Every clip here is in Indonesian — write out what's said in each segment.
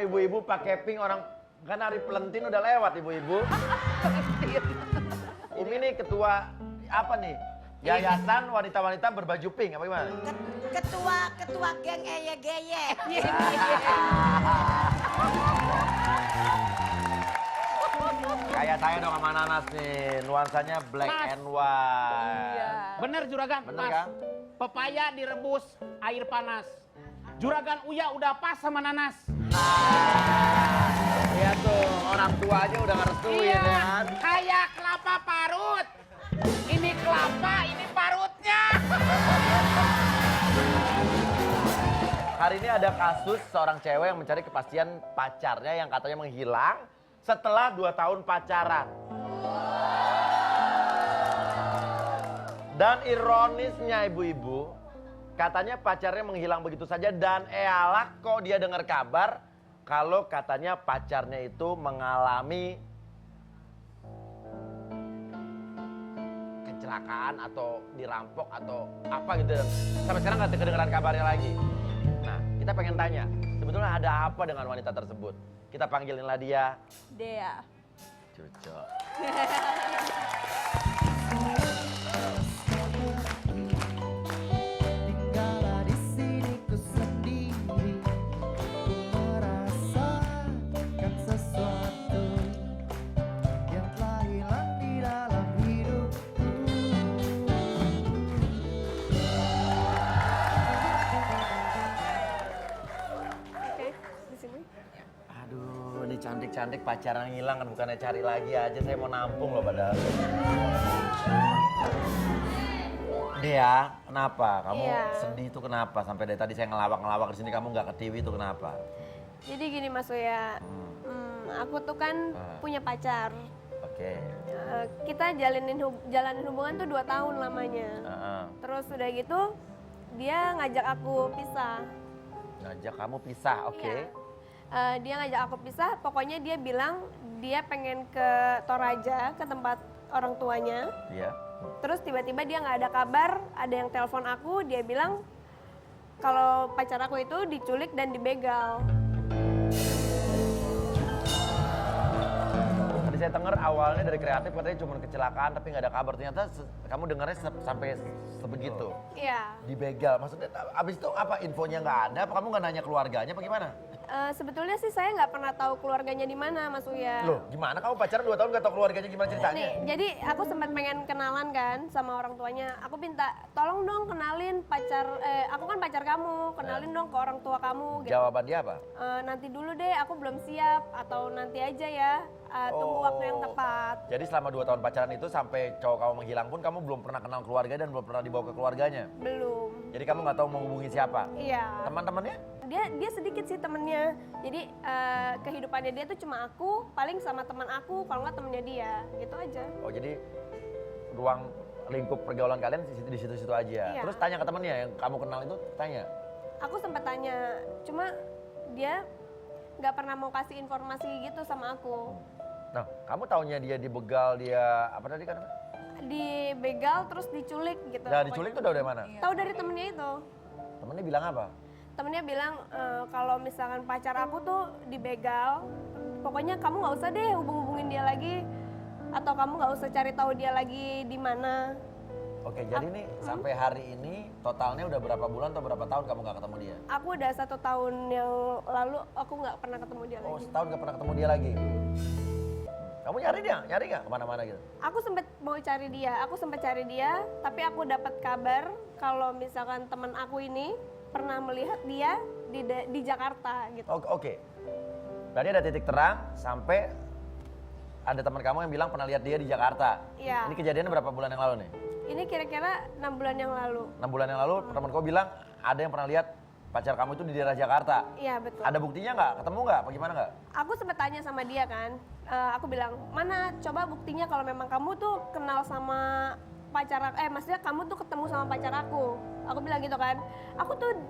ibu-ibu pakai pink orang kan hari Pelentin udah lewat ibu-ibu. Umi nih ketua apa nih? Yayasan wanita-wanita berbaju pink apa gimana? Ketua geng eye-geye. Kayak saya dong sama Nanas nih, nuansanya black Mas. and white. Iya. Bener Juragan, Bener pas. kan? Pepaya direbus air panas. Juragan Uya udah pas sama Nanas. Iya tuh, orang tua aja udah ngerestuin ya kan? Kayak kelapa parut. Ini kelapa, ini parutnya. Hari ini ada kasus seorang cewek yang mencari kepastian pacarnya yang katanya menghilang setelah 2 tahun pacaran. Dan ironisnya ibu-ibu, katanya pacarnya menghilang begitu saja dan elak kok dia dengar kabar kalau katanya pacarnya itu mengalami kecelakaan atau dirampok atau apa gitu. Sampai sekarang nggak kedengeran kabarnya lagi. Nah, kita pengen tanya, sebetulnya ada apa dengan wanita tersebut? Kita panggilinlah dia. Dea. Cucok. Tinggallah di sini ku sendiri, ku merasakan sesuatu yang telah hilang di dalam hidupku. Oke, di sini. Aduh, ini cantik-cantik pacaran hilang kan bukannya cari lagi aja. Saya mau nampung loh padahal. Dia, kenapa? Kamu Iya. sedih itu kenapa? Sampai dari tadi saya ngelawak-ngelawak di sini kamu nggak ke TV itu kenapa? Jadi gini Mas Uya, aku tuh kan punya pacar. Oke. Kita jalanin hubungan tuh 2 tahun lamanya. Heeh. Terus udah gitu dia ngajak aku pisah. Ngajak kamu pisah, oke. Iya. Dia ngajak aku pisah, pokoknya dia bilang dia pengen ke Toraja, ke tempat orang tuanya. Iya. Terus tiba-tiba dia nggak ada kabar, ada yang telepon aku, dia bilang kalau pacar aku itu diculik dan dibegal. Tadi saya denger awalnya dari kreatif katanya cuma kecelakaan tapi nggak ada kabar. Ternyata kamu dengarnya sampai sebegitu. Iya. Dibegal, maksudnya abis itu apa infonya nggak ada? Apa kamu nggak nanya keluarganya apa gimana? Sebetulnya sih saya nggak pernah tahu keluarganya di mana, Mas Uya. Loh gimana kamu pacaran 2 tahun nggak tahu keluarganya gimana ceritanya? Nih, jadi aku sempat pengen kenalan kan sama orang tuanya. Aku minta, tolong dong kenalin aku kan pacar kamu, kenalin dong ke orang tua kamu. Gitu. Jawaban dia apa? Nanti dulu deh, aku belum siap atau nanti aja ya. Tunggu waktu yang tepat. Jadi selama 2 tahun pacaran itu sampai cowok kamu menghilang pun kamu belum pernah kenal keluarga dan belum pernah dibawa ke keluarganya? Belum. Jadi kamu nggak tahu mau hubungi siapa? Iya. Teman-temannya? Dia sedikit sih temennya. Jadi kehidupannya dia tuh cuma aku, paling sama teman aku, kalau nggak temennya dia, gitu aja. Oh jadi ruang lingkup pergaulan kalian di situ-situ aja. Iya. Terus tanya ke temennya yang kamu kenal itu tanya. Aku sempat tanya, cuma dia nggak pernah mau kasih informasi gitu sama aku. Nah, kamu taunya dia dibegal, dia apa tadi kan? Dibegal terus diculik gitu. Nah, diculik tuh udah dari mana? Tahu dari temennya itu. Temennya bilang apa? Temennya bilang kalau misalkan pacar aku tuh dibegal, pokoknya kamu nggak usah deh hubungin dia lagi, atau kamu nggak usah cari tahu dia lagi di mana. Oke, jadi nih sampai hari ini totalnya udah berapa bulan atau berapa tahun kamu nggak ketemu dia? Aku udah 1 tahun yang lalu aku nggak pernah ketemu dia Oh, lagi. setahun nggak pernah ketemu dia lagi. Kamu nyari nggak kemana-mana gitu? Aku sempat mau cari dia, tapi aku dapat kabar kalau misalkan teman aku ini pernah melihat dia di Jakarta gitu. Oke. Berarti ada titik terang sampai ada teman kamu yang bilang pernah lihat dia di Jakarta. Iya. Ini kejadiannya berapa bulan yang lalu nih? Ini kira-kira 6 bulan yang lalu. 6 bulan yang lalu teman kamu bilang ada yang pernah lihat pacar kamu itu di daerah Jakarta. Iya betul. Ada buktinya nggak? Ketemu nggak? Apa gimana nggak? Aku sempat tanya sama dia kan. Aku bilang, mana coba buktinya kalau memang kamu tuh kenal sama pacar aku, maksudnya kamu tuh ketemu sama pacar aku. Aku bilang gitu kan.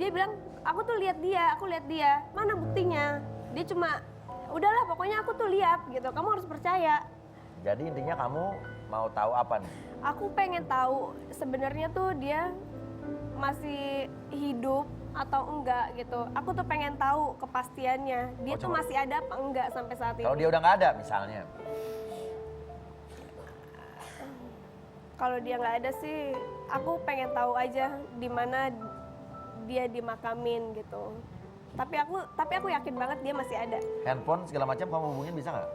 Dia bilang, aku tuh lihat dia. Mana buktinya? Dia cuma, udahlah pokoknya aku tuh lihat gitu. Kamu harus percaya. Jadi intinya kamu mau tahu apa nih? Aku pengen tahu sebenarnya tuh dia masih hidup atau enggak gitu. Aku tuh pengen tahu kepastiannya. Dia Oh, tuh coba. masih ada apa enggak sampai saat ini. Kalau dia udah nggak ada misalnya. Kalau dia nggak ada sih, aku pengen tahu aja di mana dia dimakamin gitu. Tapi aku yakin banget dia masih ada. Handphone segala macam kamu hubungin bisa nggak?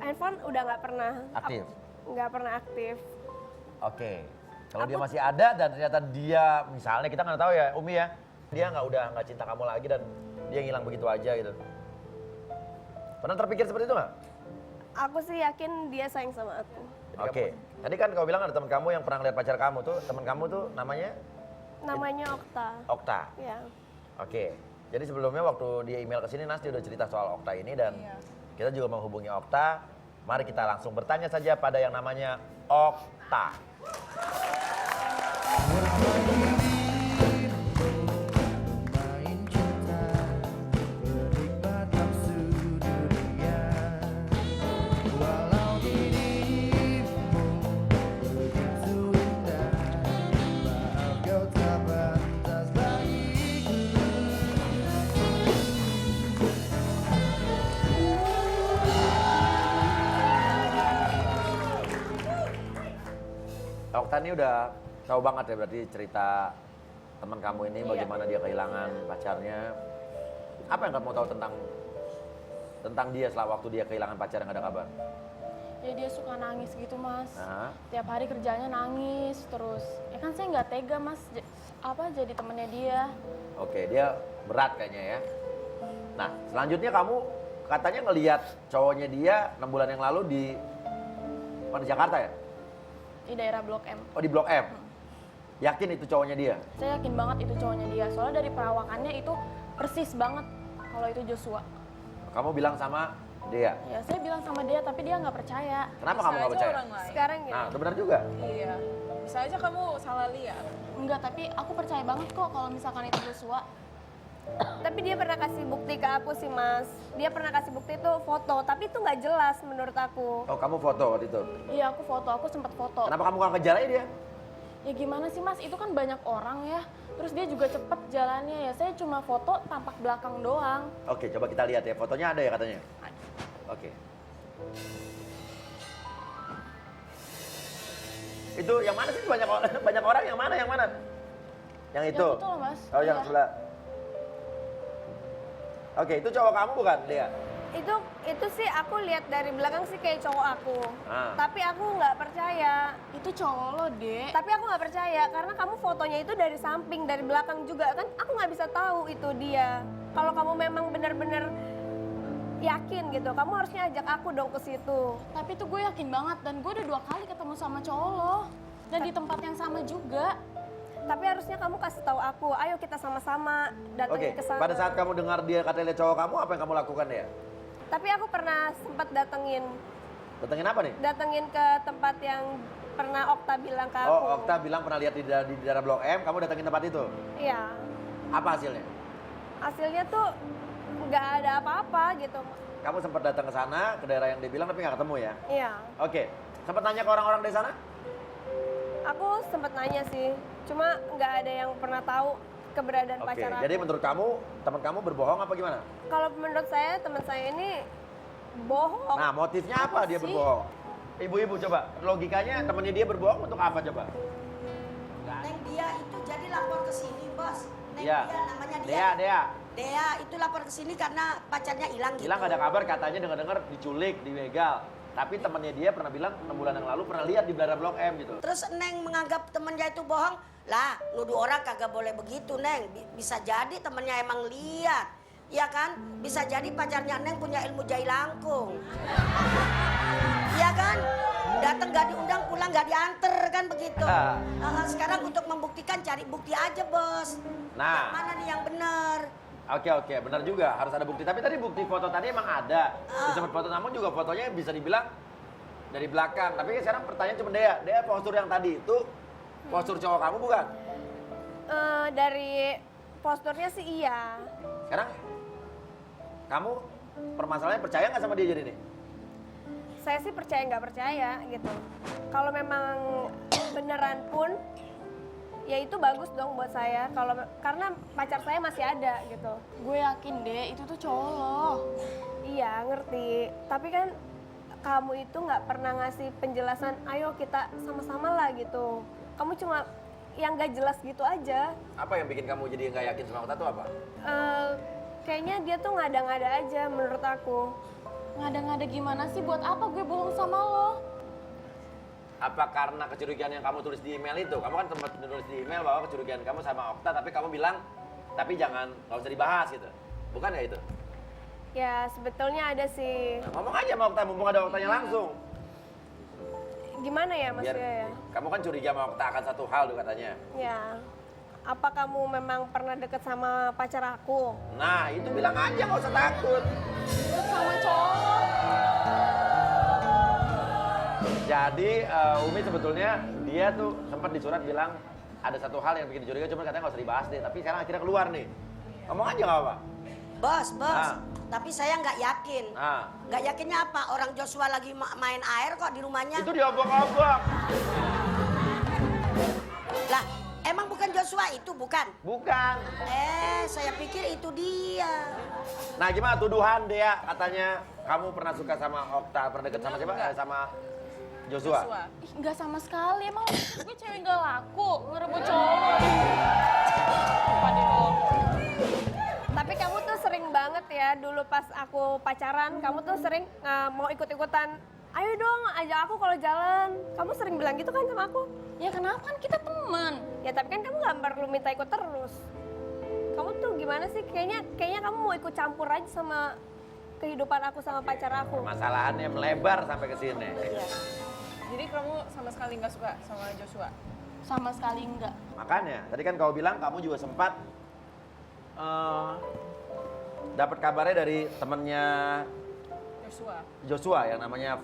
Handphone udah nggak pernah Aktif? Nggak pernah aktif. Oke. Kalau dia masih ada dan ternyata dia misalnya kita nggak tahu ya Umi ya, dia udah nggak cinta kamu lagi dan dia ngilang begitu aja gitu. Pernah terpikir seperti itu nggak? Aku sih yakin dia sayang sama aku. Oke. Tadi kan kau bilang ada teman kamu yang pernah ngeliat pacar kamu tuh, teman kamu tuh namanya Namanya Okta. Okta. Ya. Oke. Jadi sebelumnya waktu dia email ke sini Nasti udah cerita soal Okta ini dan kita juga menghubungi Okta. Mari kita langsung bertanya saja pada yang namanya Okta. Main cinta, penikmat nafsu dunia. Walau dirimu begitu indah, maaf kau tak pantas bagiku. Okta ini udah tahu banget ya berarti cerita teman kamu ini Iya. bagaimana dia kehilangan pacarnya. Apa yang kamu tahu tentang dia setelah waktu dia kehilangan pacar yang nggak ada kabar? Ya dia suka nangis gitu mas. Nah, Tiap hari kerjanya nangis terus. Ya kan saya nggak tega mas, jadi temennya dia. oke dia berat kayaknya ya. Nah selanjutnya kamu katanya ngelihat cowoknya dia 6 bulan yang lalu di mana, Jakarta ya? Di daerah Blok M. Oh di Blok M. Yakin itu cowoknya dia? Saya yakin banget itu cowoknya dia. Soalnya dari perawakannya itu persis banget kalau itu Joshua. Kamu bilang sama dia. Ya saya bilang sama dia tapi dia nggak percaya. Kenapa Bisa kamu nggak aja percaya? orang lain. Sekarang ya. Nah itu benar juga. Iya. Bisa aja kamu salah lihat. Enggak, tapi aku percaya banget kok kalau misalkan itu Joshua. Tapi dia pernah kasih bukti ke aku sih mas. Dia pernah kasih bukti itu foto, tapi itu nggak jelas menurut aku. Oh kamu foto waktu itu. Iya aku sempat foto. Kenapa kamu nggak kejar aja dia? Ya gimana sih mas, itu kan banyak orang ya. Terus dia juga cepet jalannya ya. Saya cuma foto tampak belakang doang. Oke, coba kita lihat ya. Fotonya ada ya katanya? Oke. Itu yang mana sih banyak orang yang mana? Yang itu. Yang itu loh mas. Oh, yang Iya. sebelah. Oke, itu cowok kamu bukan, Dia? Itu sih aku lihat dari belakang sih kayak cowok aku. Ah. Tapi aku nggak percaya. Itu cowok lo dek. Tapi aku nggak percaya karena kamu fotonya itu dari samping, dari belakang juga kan. Aku nggak bisa tahu itu dia. Kalau kamu memang benar-benar yakin gitu, kamu harusnya ajak aku dong ke situ. Tapi tuh gue yakin banget dan gue udah 2 kali ketemu sama cowok lo. Dan di tempat yang sama juga. Tapi harusnya kamu kasih tahu aku, ayo kita sama-sama Oke, datangin ke sana. pada saat kamu dengar dia katanya lihat cowok kamu, apa yang kamu lakukan ya? Tapi aku pernah sempat datengin Datengin apa nih? ke tempat yang pernah Okta bilang ke aku. Oh, Okta bilang pernah lihat di daerah Blok M, kamu datengin tempat itu. Iya. Apa hasilnya? Hasilnya tuh nggak ada apa-apa gitu. Kamu sempat datang ke sana, ke daerah yang dia bilang tapi nggak ketemu ya? Iya. Oke, sempat nanya ke orang-orang di sana? Aku sempat nanya sih, cuma nggak ada yang pernah tahu keberadaan Oke, pacar aku. jadi menurut kamu, teman kamu berbohong apa gimana? Kalau menurut saya teman saya ini bohong. Nah, motifnya apa dia sih? berbohong? Ibu-ibu coba, logikanya temannya dia berbohong untuk apa coba? Neng dia itu jadi lapor ke sini, Bos. Neng Iya. dia namanya Dea. Dea itu lapor ke sini karena pacarnya hilang gitu. Hilang gak ada kabar, katanya dengar-dengar diculik, dibegal. Tapi temannya dia pernah bilang 6 bulan yang lalu pernah lihat di daerah Blok M gitu. Terus Neng menganggap temennya itu bohong. Lah, nuduh orang kagak boleh begitu, Neng. Bisa jadi temennya emang lihat. Iya kan? Bisa jadi pacarnya Neng punya ilmu jahil langkung. Iya kan? Datang gak diundang, pulang gak dianter kan begitu. Ah. Sekarang untuk membuktikan cari bukti aja, Bos. Nah. Yang mana nih yang benar? Oke, benar juga harus ada bukti. Tapi tadi bukti foto tadi emang ada. Disebut foto, namun juga fotonya bisa dibilang dari belakang. Tapi sekarang pertanyaan cuma Dea postur yang tadi itu postur cowok kamu bukan? Dari posturnya sih iya. Sekarang kamu permasalahannya percaya nggak sama dia jadi nih? Saya sih percaya nggak percaya gitu. Kalau memang beneran pun ya itu bagus dong buat saya kalau karena pacar saya masih ada gitu. Gue yakin deh itu tuh cowok lo. Iya ngerti, tapi kan kamu itu nggak pernah ngasih penjelasan, ayo kita sama-sama lah gitu. Kamu cuma yang gak jelas gitu aja. Apa yang bikin kamu jadi nggak yakin sama Okta tuh apa? Kayaknya dia tuh ngada-ngada aja menurut aku. Ngada-ngada gimana sih? Buat apa gue bohong sama lo? Apa karena kecurigaan yang kamu tulis di email itu? Kamu kan sempat nulis di email bahwa kecurigaan kamu sama Okta, tapi kamu bilang, tapi jangan, nggak usah dibahas gitu. Bukan ya itu? Ya sebetulnya ada sih. Nah, ngomong aja sama Okta, mumpung ada Oktanya langsung. Gimana ya maksudnya ya? Kamu kan curiga sama Okta akan satu hal tuh katanya. Ya, apa kamu memang pernah deket sama pacar aku? Nah, itu bilang aja, nggak usah takut. Deket sama cowok. Jadi Umi sebetulnya dia tuh sempat di surat bilang ada satu hal yang bikin curiga, cuma katanya nggak usah dibahas deh. Tapi sekarang akhirnya keluar nih. Ngomong aja nggak apa? Bos, Ah. tapi saya nggak yakin. Nah, Nggak yakinnya apa? Orang Joshua lagi main air kok di rumahnya. itu diobok-obok. Lah, emang bukan Joshua itu, bukan? Bukan. Saya pikir itu dia. Nah, gimana tuduhan Dea katanya kamu pernah suka sama Okta, pernah deket sama siapa? Sama Joshua. Ih, nggak sama sekali. Emang gue cewek nggak laku ngerebut cowok. Apa deh lo? Tapi kamu tuh sering banget ya, dulu pas aku pacaran, kamu tuh sering mau ikut-ikutan. Ayo dong, ajak aku kalau jalan. Kamu sering bilang gitu kan sama aku? Ya kenapa, kan kita teman. Ya tapi kan kamu nggak perlu minta ikut terus. Kamu tuh gimana sih? Kayaknya kamu mau ikut campur aja sama kehidupan aku sama pacar aku. Permasalahannya melebar sampai ke sini. Iya. Jadi kamu sama sekali nggak suka sama Joshua? Sama sekali enggak. Makanya, tadi kan kau bilang kamu juga sempat dapat kabarnya dari temennya Joshua yang namanya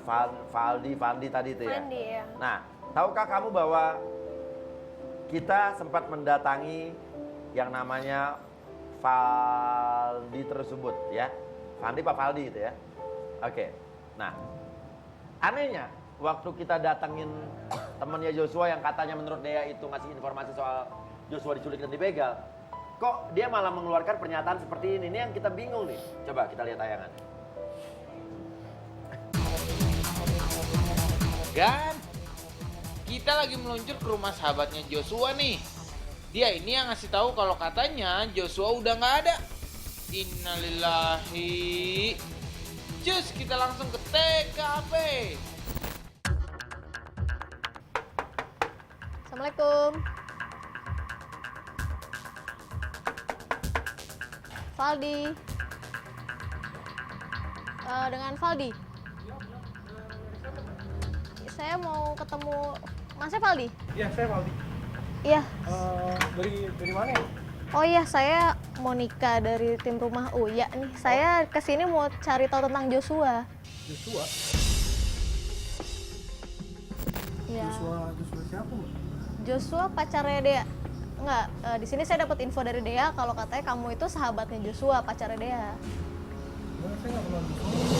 Fandi tadi itu ya. Fandi ya. Nah, tahukah kamu bahwa kita sempat mendatangi yang namanya Faldi tersebut ya? Fandi Pak Faldi itu ya? Oke. Nah, anehnya waktu kita datangin temennya Joshua yang katanya menurut Dea itu ngasih informasi soal Joshua diculik dan dibegal, kok dia malah mengeluarkan pernyataan seperti ini? Ini yang kita bingung nih. Coba kita lihat tayangan. Dan kita lagi meluncur ke rumah sahabatnya Joshua nih. Dia ini yang ngasih tahu kalau katanya Joshua udah nggak ada. Innalillahi. Cus, kita langsung ke TKP. Assalamualaikum. Faldi. Dengan Faldi. Saya mau ketemu Masnya Faldi. Iya, saya Faldi. Iya. Dari mana ya? Oh iya, saya Monica dari tim rumah Uya nih. Saya kesini mau cari tahu tentang Joshua. Joshua. Iya. Joshua siapa, Mbak? Joshua pacarnya Dea. Enggak, di sini saya dapat info dari Dea kalau katanya kamu itu sahabatnya Joshua, pacarnya Dea. Enggak, saya nggak kenal Joshua.